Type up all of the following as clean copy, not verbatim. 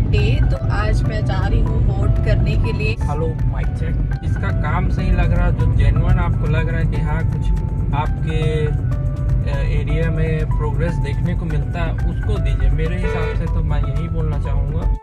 Day. तो आज मैं जा रही हूँ वोट करने के लिए। Hello mic check. इसका काम सही लग रहा है, जो जेन्युइन आपको लग रहा है कि हाँ कुछ आपके एरिया में प्रोग्रेस देखने को मिलता है, उसको दीजिए। मेरे हिसाब से तो मैं यही बोलना चाहूँगा।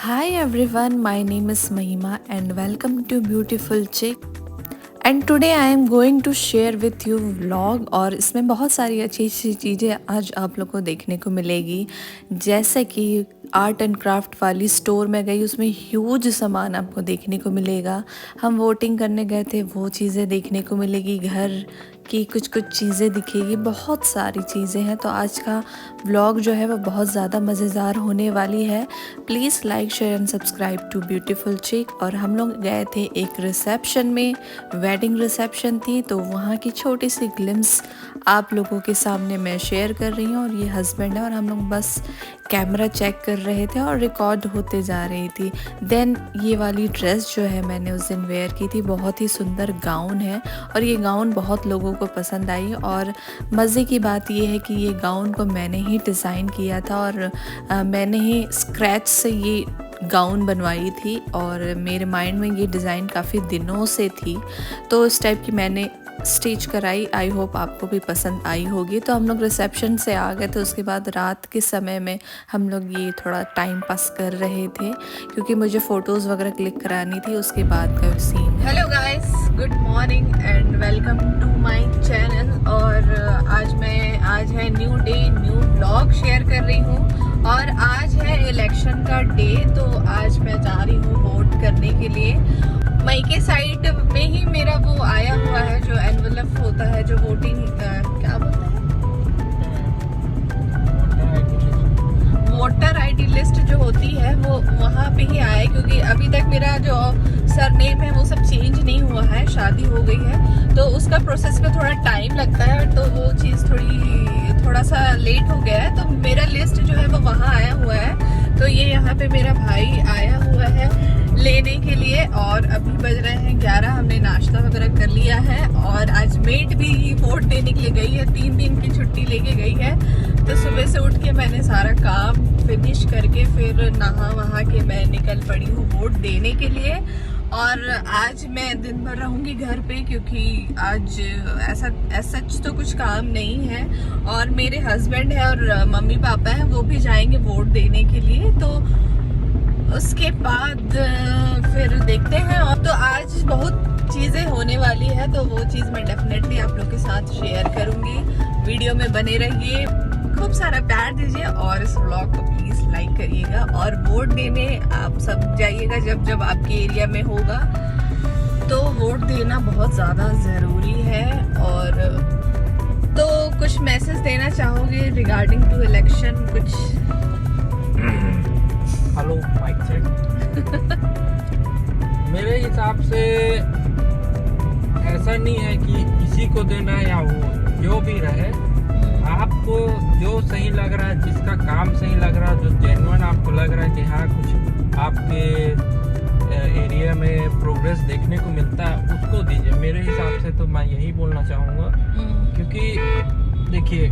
Hi everyone, my name is Mahima and welcome to Beautiful Chick. And today I am going to share with you vlog और इसमें बहुत सारी अच्छी अच्छी चीज़ें आज आप लोग को देखने को मिलेगी। जैसे कि आर्ट एंड क्राफ्ट वाली स्टोर में गई, उसमें ह्यूज सामान आपको देखने को मिलेगा। हम वोटिंग करने गए थे, वो चीज़ें देखने को मिलेगी। घर की कुछ चीज़ें दिखेगी, बहुत सारी चीज़ें हैं। तो आज का व्लॉग जो है वो बहुत ज़्यादा मज़ेदार होने वाली है। Please like share and subscribe to beautiful chick. और हम लोग गए थे एक रिसेप्शन में, वेडिंग रिसेप्शन थी, तो वहाँ की छोटी सी ग्लिम्स आप लोगों के सामने मैं शेयर कर रही हूँ। और ये हस्बैंड है और हम लोग बस कैमरा चेक कर रहे थे और रिकॉर्ड होते जा रही थी। देन ये वाली ड्रेस जो है मैंने उस दिन वेयर की थी, बहुत ही सुंदर गाउन है और ये गाउन बहुत लोगों को पसंद आई। और मज़े की बात ये है कि ये गाउन को मैंने ही डिज़ाइन किया था और मैंने ही स्क्रैच से ये गाउन बनवाई थी और मेरे माइंड में ये डिज़ाइन काफ़ी दिनों से थी, तो इस टाइप की मैंने स्टिच कराई। आई होप आपको भी पसंद आई होगी। तो हम लोग रिसेप्शन से आ गए थे, उसके बाद रात के समय में हम लोग ये थोड़ा टाइम पास कर रहे थे क्योंकि मुझे फ़ोटोज़ वगैरह क्लिक करानी थी। उसके बाद का scene. Hello guys, good morning and welcome to my channel. और आज है new day, new blog share कर रही हूँ। और आज है इलेक्शन का डे, तो आज मैं जा रही हूँ वोट करने के लिए। मई के साइड में ही मेरा वो आया हुआ है जो एनवलप होता है, जो वोटिंग क्या बोलते हैं, वोटर आईडी लिस्ट जो होती है, वो वहाँ पे ही आया है। क्योंकि अभी तक मेरा जो सरनेम है वो सब चेंज नहीं हुआ है, शादी हो गई है, तो उसका प्रोसेस में थोड़ा टाइम लगता है, तो वो चीज़ थोड़ा सा लेट हो गया है। तो मेरा लिस्ट जो है वो वहाँ आया हुआ है। तो ये यहाँ पे मेरा भाई आया हुआ है लेने के लिए और अभी बज रहे हैं 11। हमने नाश्ता वगैरह कर लिया है और आज मेट भी वोट देने के लिए गई है, 3 दिन की छुट्टी लेके गई है। तो सुबह से उठ के मैंने सारा काम फिनिश करके फिर नहा वहा के मैं निकल पड़ी हूँ वोट देने के लिए। और आज मैं दिन भर रहूँगी घर पे क्योंकि आज ऐसा सच तो कुछ काम नहीं है। और मेरे हस्बैंड है और मम्मी पापा हैं, वो भी जाएंगे वोट देने के लिए। तो उसके बाद फिर देखते हैं। और तो आज बहुत चीज़ें होने वाली है, तो वो चीज़ मैं डेफिनेटली आप लोग के साथ शेयर करूँगी। वीडियो में बने रहिए, खूब सारा प्यार दीजिए और इस व्लॉग को प्लीज़ लाइक करिएगा। और वोट देने आप सब जाइएगा जब आपके एरिया में होगा, तो वोट देना बहुत ज़्यादा ज़रूरी है। और तो कुछ मैसेज देना चाहोगे रिगार्डिंग टू इलेक्शन कुछ? Hello mic check. मेरे हिसाब से ऐसा नहीं है कि किसी को देना है या वो जो भी रहे, आपको जो सही लग रहा है, जिसका काम सही लग रहा है, जो जेन्युइन आपको लग रहा है कि हाँ कुछ आपके एरिया में प्रोग्रेस देखने को मिलता है, उसको दीजिए। मेरे हिसाब से तो मैं यही बोलना चाहूँगा। क्योंकि देखिए,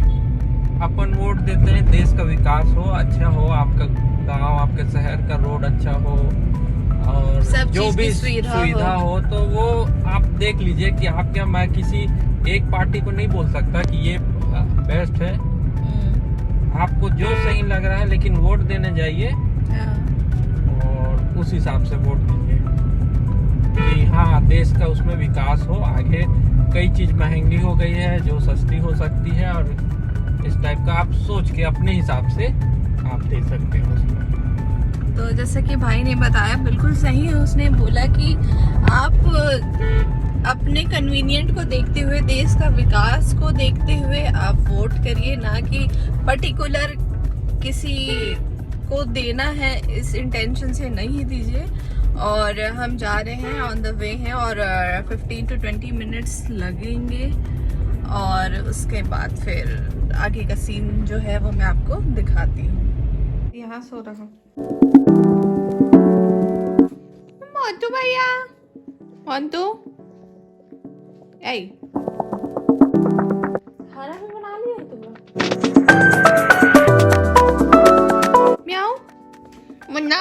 अपन वोट देते हैं देश का विकास हो, अच्छा हो, आपका गांव, आपके शहर का रोड अच्छा हो और जो भी सुविधा हो, तो वो आप देख लीजिए कि आप क्या, मैं किसी एक पार्टी को नहीं बोल सकता कि ये बेस्ट है। आपको जो सही लग रहा है, लेकिन वोट देने जाइए और उस हिसाब से वोट दीजिए कि हाँ देश का उसमें विकास हो। आगे कई चीज़ महंगी हो गई है जो सस्ती हो सकती है, और इस टाइप का आप सोच के अपने हिसाब से आप दे सकते हो उसमें। तो जैसे कि भाई ने बताया बिल्कुल सही है, उसने बोला कि आप अपने कन्वीनियंट को देखते हुए, देश का विकास को देखते हुए आप वोट करिए, ना कि पर्टिकुलर किसी को देना है इस इंटेंशन से नहीं दीजिए। और हम जा रहे हैं, ऑन द वे हैं, और 15 to 20 मिनट्स लगेंगे और उसके बाद फिर आगे का सीन जो है वो मैं आपको दिखाती हूँ। यहाँ सो रहा हूँ मोटू भैया, मोटू ऐ खाना भी बना लिया है तुमने? म्याऊ मुन्ना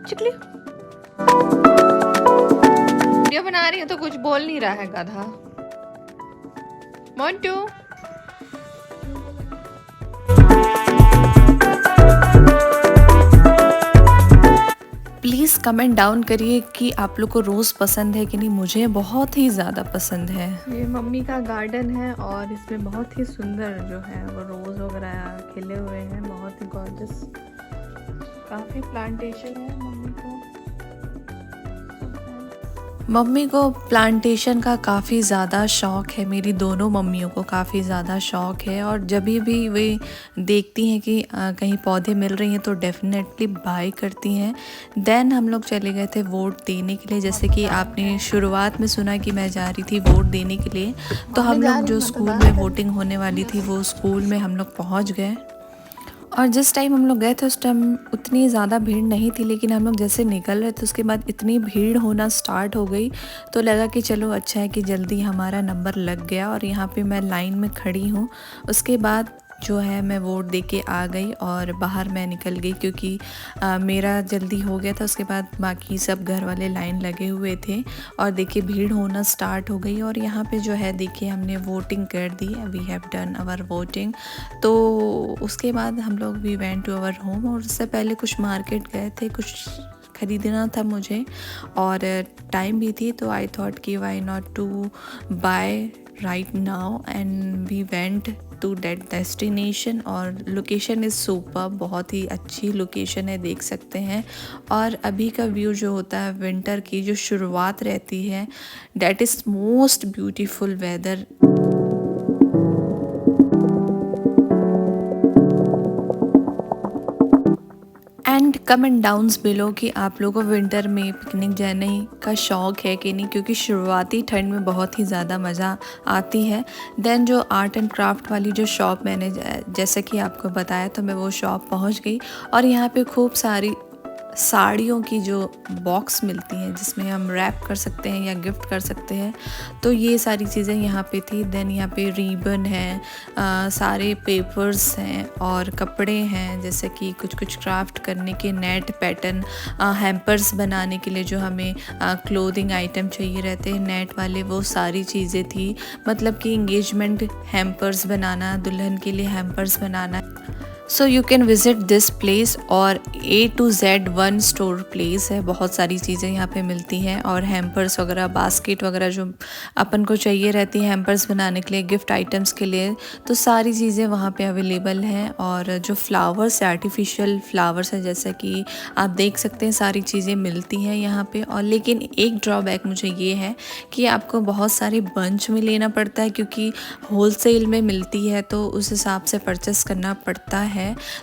चिकली वीडियो बना रही है तो कुछ बोल नहीं रहा है गधा। मोंटू प्लीज़ कमेंट डाउन करिए कि आप लोग को रोज़ पसंद है कि नहीं। मुझे बहुत ही ज़्यादा पसंद है। ये मम्मी का गार्डन है और इसमें बहुत ही सुंदर जो है वो रोज वगैरह खिले हुए हैं, बहुत ही गॉर्जियस। काफी प्लांटेशन है मम्मी को। मम्मी को प्लांटेशन का काफ़ी ज़्यादा शौक़ है, मेरी दोनों मम्मियों को काफ़ी ज़्यादा शौक़ है। और जब भी वे देखती हैं कि कहीं पौधे मिल रही हैं तो डेफिनेटली बाय करती हैं। देन हम लोग चले गए थे वोट देने के लिए। जैसे कि आपने शुरुआत में सुना कि मैं जा रही थी वोट देने के लिए, तो हम लोग जो स्कूल में वोटिंग होने वाली थी वो स्कूल में हम लोग पहुँच गए। और जिस टाइम हम लोग गए थे उस टाइम उतनी ज़्यादा भीड़ नहीं थी, लेकिन हम लोग जैसे निकल रहे थे उसके बाद इतनी भीड़ होना स्टार्ट हो गई तो लगा कि चलो अच्छा है कि जल्दी हमारा नंबर लग गया। और यहाँ पे मैं लाइन में खड़ी हूँ। उसके बाद जो है मैं वोट दे के आ गई और बाहर मैं निकल गई क्योंकि मेरा जल्दी हो गया था। उसके बाद बाकी सब घर वाले लाइन लगे हुए थे और देखिए भीड़ होना स्टार्ट हो गई। और यहाँ पे जो है देखिए हमने वोटिंग कर दी, we have done our voting. तो उसके बाद हम लोग we went to our home. और उससे पहले कुछ मार्केट गए थे, कुछ ख़रीदना था मुझे और टाइम भी थी, तो आई थॉट कि why not to buy right now and we went to that destination. और लोकेशन इज़ सुपर, बहुत ही अच्छी लोकेशन है, देख सकते हैं। और अभी का व्यू जो होता है विंटर की जो शुरुआत रहती है, that is most beautiful weather. And comment downs below कि आप लोगों को विंटर में पिकनिक जाने का शौक़ है कि नहीं, क्योंकि शुरुआती ठंड में बहुत ही ज़्यादा मज़ा आती है। देन जो आर्ट एंड क्राफ्ट वाली जो शॉप मैंने जैसे कि आपको बताया, तो मैं वो शॉप पहुंच गई और यहाँ पे खूब सारी साड़ियों की जो बॉक्स मिलती हैं जिसमें हम रैप कर सकते हैं या गिफ्ट कर सकते हैं, तो ये सारी चीज़ें यहाँ पे थी। देन यहाँ पे रिबन है, सारे पेपर्स हैं और कपड़े हैं, जैसे कि कुछ क्राफ्ट करने के नेट पैटर्न, हैम्पर्स बनाने के लिए जो हमें क्लोथिंग आइटम चाहिए रहते हैं नेट वाले, वो सारी चीज़ें थी। मतलब कि इंगेजमेंट हैम्पर्स बनाना, दुल्हन के लिए hampers banana. So you can visit this place. और A to Z one store place है, बहुत सारी चीज़ें यहाँ पे मिलती हैं। और हैम्पर्स वगैरह, बास्केट वगैरह जो अपन को चाहिए रहती है हैम्पर्स बनाने के लिए, गिफ्ट आइटम्स के लिए, तो सारी चीज़ें वहाँ पे अवेलेबल हैं। और जो फ्लावर्स, आर्टिफिशियल फ्लावर्स है, जैसे कि आप देख सकते हैं, सारी चीज़ें मिलती हैं यहाँ पे। और लेकिन एक ड्रॉबैक मुझे ये है कि आपको बहुत सारे बंच में लेना पड़ता है, क्योंकि होलसेल में मिलती है तो उस हिसाब से परचेस करना पड़ता है।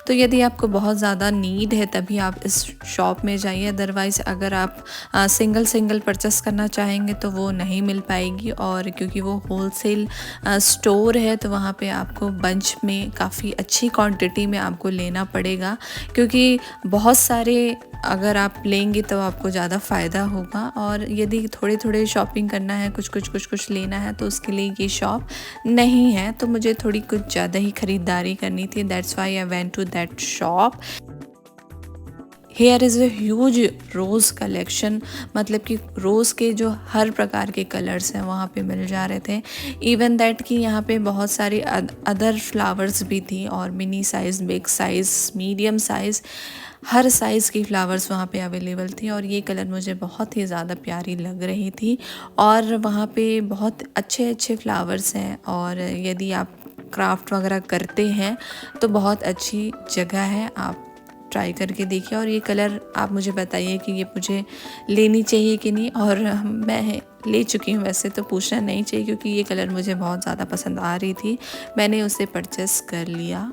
तो यदि आपको बहुत ज़्यादा नीड है तभी आप इस शॉप में जाइए, अदरवाइज़ अगर आप सिंगल परचेस करना चाहेंगे तो वो नहीं मिल पाएगी। और क्योंकि वो होलसेल स्टोर है तो वहाँ पे आपको बंच में काफ़ी अच्छी क्वांटिटी में आपको लेना पड़ेगा, क्योंकि बहुत सारे अगर आप लेंगे तो आपको ज़्यादा फ़ायदा होगा। और यदि थोड़े शॉपिंग करना है, कुछ लेना है, तो उसके लिए ये शॉप नहीं है। तो मुझे थोड़ी कुछ ज़्यादा ही ख़रीदारी करनी थी, that's why I went to that shop. Here is a huge rose collection, मतलब कि रोज़ के जो हर प्रकार के कलर्स हैं वहाँ पे मिल जा रहे थे। इवन दैट कि यहाँ पे बहुत सारी अदर फ्लावर्स भी थी, और mini size, big size, medium size, हर साइज़ की फ़्लावर्स वहाँ पे अवेलेबल थी। और ये कलर मुझे बहुत ही ज़्यादा प्यारी लग रही थी। और वहाँ पे बहुत अच्छे फ़्लावर्स हैं, और यदि आप क्राफ्ट वगैरह करते हैं तो बहुत अच्छी जगह है, आप ट्राई करके देखिए और ये कलर आप मुझे बताइए कि ये मुझे लेनी चाहिए कि नहीं। और मैं ले चुकी हूँ, वैसे तो पूछना नहीं चाहिए क्योंकि ये कलर मुझे बहुत ज़्यादा पसंद आ रही थी, मैंने उसे परचेस कर लिया।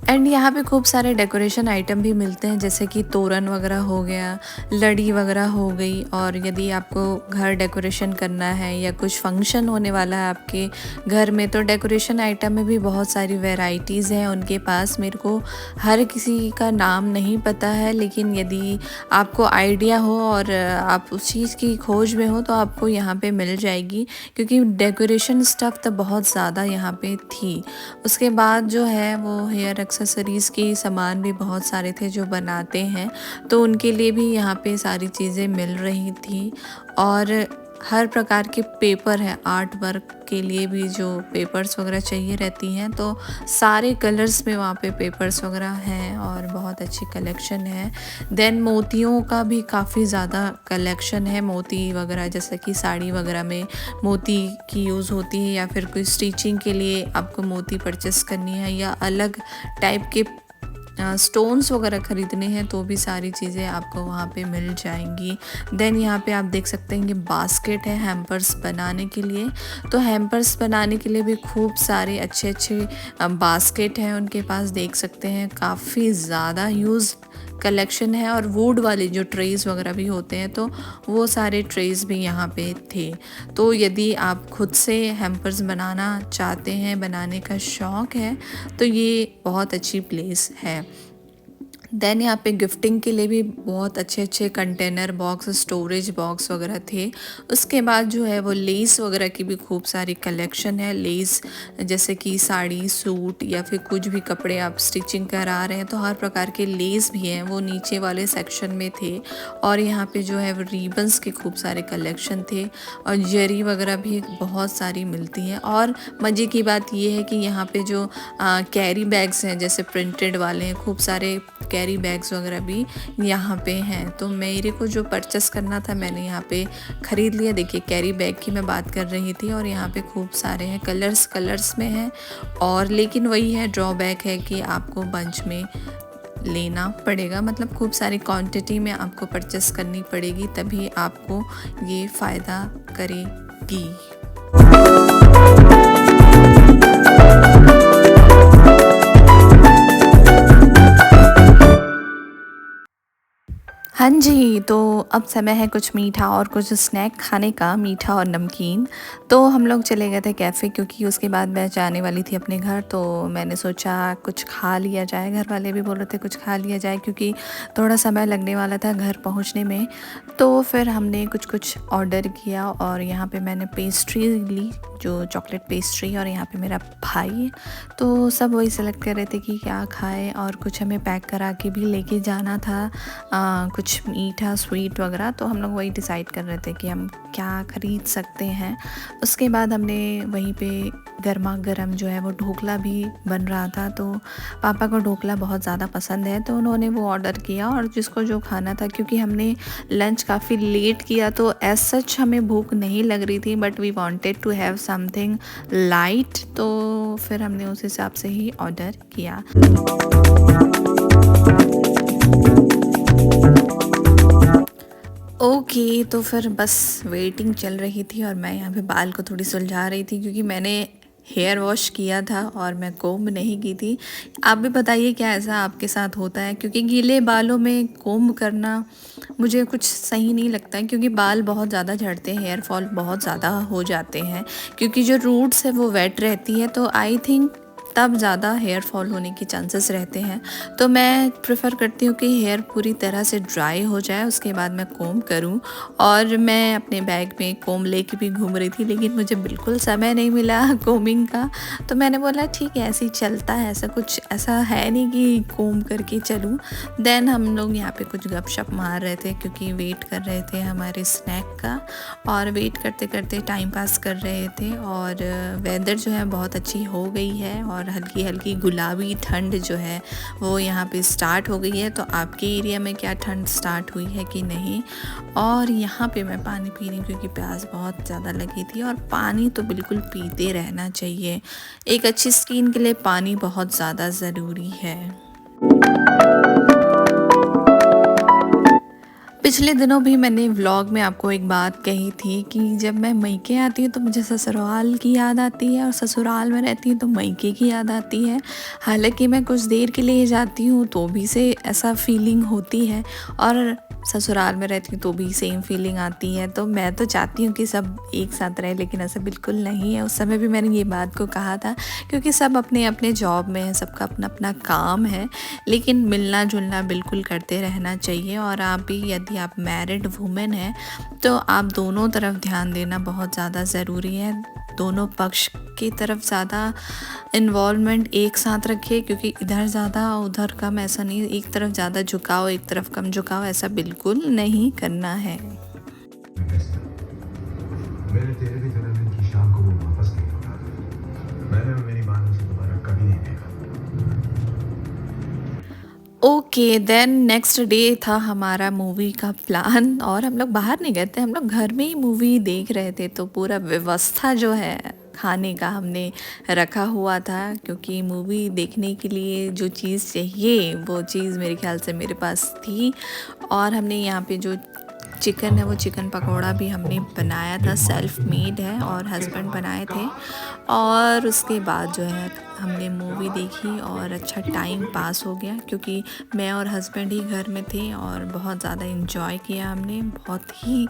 एंड यहाँ पे खूब सारे डेकोरेशन आइटम भी मिलते हैं, जैसे कि तोरण वगैरह हो गया, लड़ी वगैरह हो गई। और यदि आपको घर डेकोरेशन करना है या कुछ फंक्शन होने वाला है आपके घर में, तो डेकोरेशन आइटम में भी बहुत सारी वैरायटीज़ हैं उनके पास। मेरे को हर किसी का नाम नहीं पता है, लेकिन यदि आपको आइडिया हो और आप उस चीज़ की खोज में हो तो आपको यहाँ पे मिल जाएगी, क्योंकि डेकोरेशन स्टफ़ तो बहुत ज़्यादा यहाँ पे थी। उसके बाद जो है वो हेयर एक्सेसरीज़ के सामान भी बहुत सारे थे जो बनाते हैं, तो उनके लिए भी यहाँ पे सारी चीज़ें मिल रही थी। और हर प्रकार के पेपर हैं, आर्ट वर्क के लिए भी जो पेपर्स वगैरह चाहिए रहती हैं, तो सारे कलर्स में वहाँ पे पेपर्स वगैरह हैं और बहुत अच्छी कलेक्शन है। देन मोतियों का भी काफ़ी ज़्यादा कलेक्शन है, मोती वगैरह जैसे कि साड़ी वगैरह में मोती की यूज़ होती है, या फिर कोई स्टिचिंग के लिए आपको मोती परचेस करनी है या अलग टाइप के स्टोन्स वगैरह ख़रीदने हैं, तो भी सारी चीज़ें आपको वहाँ पे मिल जाएंगी। देन यहाँ पे आप देख सकते हैं कि बास्केट है हैम्पर्स बनाने के लिए, तो हैम्पर्स बनाने के लिए भी खूब सारे अच्छे अच्छे बास्केट हैं उनके पास, देख सकते हैं काफ़ी ज़्यादा यूज़ कलेक्शन है। और वुड वाले जो ट्रेज़ वगैरह भी होते हैं, तो वो सारे ट्रेज़ भी यहाँ पे थे। तो यदि आप खुद से हैम्पर्स बनाना चाहते हैं, बनाने का शौक़ है, तो ये बहुत अच्छी प्लेस है। देन यहाँ पे गिफ्टिंग के लिए भी बहुत अच्छे अच्छे कंटेनर बॉक्स, स्टोरेज बॉक्स वगैरह थे। उसके बाद जो है वो लेस वगैरह की भी खूब सारी कलेक्शन है। लेस जैसे कि साड़ी, सूट या फिर कुछ भी कपड़े आप स्टिचिंग करा रहे हैं, तो हर प्रकार के लेस भी हैं, वो नीचे वाले सेक्शन में थे। और यहाँ पे जो है वो रिबन्स के खूब सारे कलेक्शन थे और जरी वगैरह भी बहुत सारी मिलती हैं। और मज़े की बात ये है कि यहाँ पे जो कैरी बैग्स हैं, जैसे प्रिंटेड वाले हैं, खूब सारे कैरी बैग्स वगैरह भी यहाँ पे हैं। तो मेरे को जो परचेस करना था मैंने यहाँ पे ख़रीद लिया। देखिए कैरी बैग की मैं बात कर रही थी, और यहाँ पे खूब सारे हैं, कलर्स में हैं। और लेकिन वही है, ड्रॉबैक है कि आपको बंच में लेना पड़ेगा, मतलब खूब सारी क्वांटिटी में आपको परचेस करनी पड़ेगी, तभी आपको ये फ़ायदा करेगी। हाँ जी, तो अब समय है कुछ मीठा और कुछ स्नैक खाने का, मीठा और नमकीन। तो हम लोग चले गए थे कैफ़े, क्योंकि उसके बाद मैं जाने वाली थी अपने घर, तो मैंने सोचा कुछ खा लिया जाए। घर वाले भी बोल रहे थे कुछ खा लिया जाए, क्योंकि थोड़ा समय लगने वाला था घर पहुंचने में। तो फिर हमने कुछ ऑर्डर किया, और यहाँ पे मैंने पेस्ट्री ली, जो चॉकलेट पेस्ट्री, और यहाँ पे मेरा भाई। तो सब वही सेलेक्ट कर रहे थे कि क्या खाएं, और कुछ हमें पैक करा के भी लेके जाना था, कुछ मीठा स्वीट वगैरह। तो हम लोग वही डिसाइड कर रहे थे कि हम क्या ख़रीद सकते हैं। उसके बाद हमने वहीं पे गर्मा गर्म जो है वो ढोकला भी बन रहा था, तो पापा को ढोकला बहुत ज़्यादा पसंद है, तो उन्होंने वो ऑर्डर किया। और जिसको जो खाना था, क्योंकि हमने लंच काफ़ी लेट किया, तो एज सच हमें भूख नहीं लग रही थी, but we wanted to have something light, तो फिर हमने उस हिसाब से ही ऑर्डर किया। ओके, तो फिर बस वेटिंग चल रही थी, और मैं यहाँ पे बाल को थोड़ी सुलझा रही थी, क्योंकि मैंने हेयर वॉश किया था और मैं कोम्ब नहीं की थी। आप भी बताइए क्या ऐसा आपके साथ होता है, क्योंकि गीले बालों में कोम्ब करना मुझे कुछ सही नहीं लगता है, क्योंकि बाल बहुत ज़्यादा झड़ते हैं, हेयर फॉल बहुत ज़्यादा हो जाते हैं, क्योंकि जो रूट्स है वो वेट रहती है, तो आई थिंक तब ज़्यादा हेयर फॉल होने के चांसेस रहते हैं। तो मैं प्रेफर करती हूँ कि हेयर पूरी तरह से ड्राई हो जाए, उसके बाद मैं कोम्ब करूँ। और मैं अपने बैग में कोम्ब लेके भी घूम रही थी, लेकिन मुझे बिल्कुल समय नहीं मिला कोम्बिंग का, तो मैंने बोला ठीक है, ऐसे ही चलता है, ऐसा है नहीं कि कोम्ब करके चलूँ। देन हम लोग यहाँ पे कुछ गपशप मार रहे थे, क्योंकि वेट कर रहे थे हमारे स्नैक का, और वेट करते करते टाइम पास कर रहे थे। और वेदर जो है बहुत अच्छी हो गई है, और और हल्की हल्की गुलाबी ठंड जो है वो यहाँ पे स्टार्ट हो गई है। तो आपके एरिया में क्या ठंड स्टार्ट हुई है कि नहीं। और यहाँ पे मैं पानी पी रही हूँ क्योंकि प्यास बहुत ज़्यादा लगी थी, और पानी तो बिल्कुल पीते रहना चाहिए। एक अच्छी स्किन के लिए पानी बहुत ज़्यादा ज़रूरी है। पिछले दिनों भी मैंने व्लॉग में आपको एक बात कही थी कि जब मैं मायके आती हूँ तो मुझे ससुराल की याद आती है, और ससुराल में रहती हूँ तो मायके की याद आती है। हालांकि मैं कुछ देर के लिए जाती हूँ तो भी से ऐसा फीलिंग होती है, और ससुराल में रहती हूँ तो भी सेम फीलिंग आती है। तो मैं तो चाहती हूँ कि सब एक साथ रहे, लेकिन ऐसा बिल्कुल नहीं है। उस समय भी मैंने ये बात को कहा था, क्योंकि सब अपने अपने जॉब में है, सबका अपना अपना काम है, लेकिन मिलना जुलना बिल्कुल करते रहना चाहिए। और आप भी यदि आप मैरिड वुमेन हैं तो आप दोनों तरफ ध्यान देना बहुत ज़्यादा ज़रूरी है। दोनों पक्ष की तरफ ज़्यादा इन्वॉल्वमेंट एक साथ रखिए, क्योंकि इधर ज़्यादा उधर कम ऐसा नहीं, एक तरफ ज़्यादा झुकाव एक तरफ कम झुकाव ऐसा बिल्कुल नहीं करना है। मेरे तेरे भी जन्मदिन की शाम को वो वापस नहीं लौटा। मैंने और मेरी मां ने उसे दोबारा कभी नहीं देखा। ओके देन नेक्स्ट डे था हमारा मूवी का प्लान, और हम लोग बाहर नहीं गए थे, हम लोग घर में ही मूवी देख रहे थे। तो पूरा व्यवस्था जो है खाने का हमने रखा हुआ था, क्योंकि मूवी देखने के लिए जो चीज़ चाहिए वो चीज़ मेरे ख्याल से मेरे पास थी। और हमने यहाँ पे जो चिकन है वो चिकन पकौड़ा भी हमने बनाया था, सेल्फ मेड है, और हस्बैंड बनाए थे। और उसके बाद जो है हमने मूवी देखी और अच्छा टाइम पास हो गया, क्योंकि मैं और हस्बैंड ही घर में थे, और बहुत ज़्यादा इन्जॉय किया हमने। बहुत ही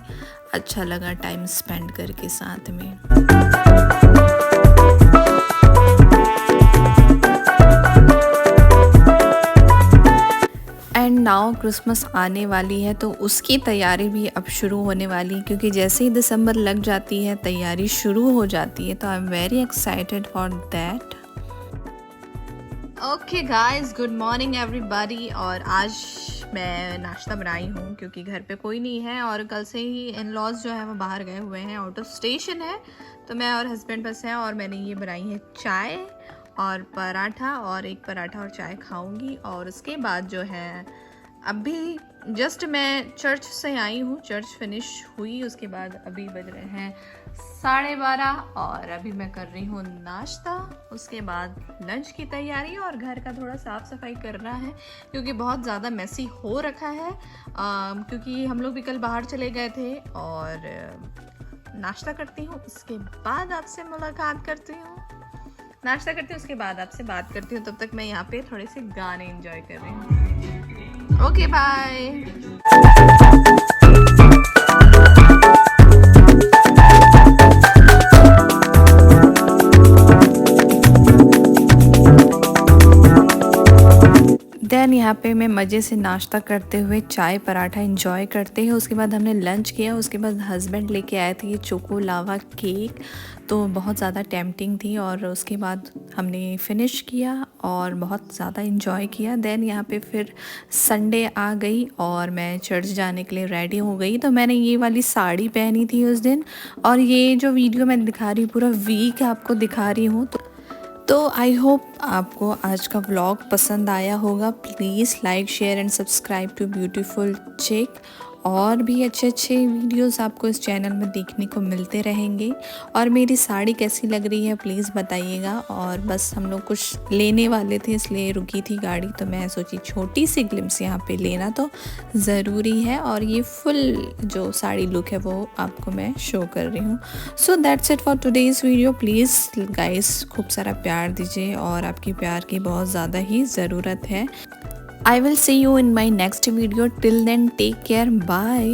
अच्छा लगा टाइम स्पेंड करके साथ में। एंड नाउ क्रिसमस आने वाली है, तो उसकी तैयारी भी अब शुरू होने वाली है, क्योंकि जैसे ही दिसंबर लग जाती है तैयारी शुरू हो जाती है। तो I am very excited for that. Okay guys, good morning everybody. और आज मैं नाश्ता बनाई हूँ क्योंकि घर पे कोई नहीं है, और कल से ही इन लॉज जो है वो बाहर गए हुए हैं, आउट ऑफ स्टेशन है, तो मैं और हस्बैंड बस हैं। और मैंने ये बनाई है चाय और पराठा, और एक पराठा और चाय खाऊंगी। और उसके बाद जो है अभी जस्ट मैं चर्च से आई हूँ, चर्च फिनिश हुई, उसके बाद अभी बज रहे हैं 12:30, और अभी मैं कर रही हूँ नाश्ता। उसके बाद लंच की तैयारी, और घर का थोड़ा साफ़ सफाई करना है क्योंकि बहुत ज़्यादा मेसी हो रखा है, क्योंकि हम लोग भी कल बाहर चले गए थे। और नाश्ता करती हूँ, उसके बाद आपसे मुलाकात करती हूँ। नाश्ता करती हूँ, उसके बाद आपसे बात करती हूँ। तब तक मैं यहाँ पे थोड़े से गाने एंजॉय कर रही हूँ। Okay bye. देन यहाँ पे मैं मज़े से नाश्ता करते हुए चाय पराठा एंजॉय करते हैं। उसके बाद हमने लंच किया, उसके बाद हस्बैंड लेके आए थे ये चोको लावा केक, तो बहुत ज़्यादा टेम्पटिंग थी। और उसके बाद हमने फिनिश किया और बहुत ज़्यादा एंजॉय किया। देन यहाँ पे फिर संडे आ गई और मैं चर्च जाने के लिए रेडी हो गई। तो मैंने ये वाली साड़ी पहनी थी उस दिन, और ये जो वीडियो मैं दिखा रही हूँ पूरा वीक आपको दिखा रही हूँ। तो आई होप आपको आज का व्लॉग पसंद आया होगा। Please like share and subscribe to beautiful chick. और भी अच्छे अच्छे वीडियोस आपको इस चैनल में देखने को मिलते रहेंगे। और मेरी साड़ी कैसी लग रही है प्लीज़ बताइएगा। और बस हम लोग कुछ लेने वाले थे इसलिए रुकी थी गाड़ी, तो मैं सोची छोटी सी ग्लिम्स यहाँ पे लेना तो ज़रूरी है। और ये फुल जो साड़ी लुक है वो आपको मैं शो कर रही हूँ। So that's it for today's video. Please guys खूब सारा प्यार दीजिए, और आपकी प्यार की बहुत ज़्यादा ही ज़रूरत है। I will see you in my next video. Till then, take care. Bye.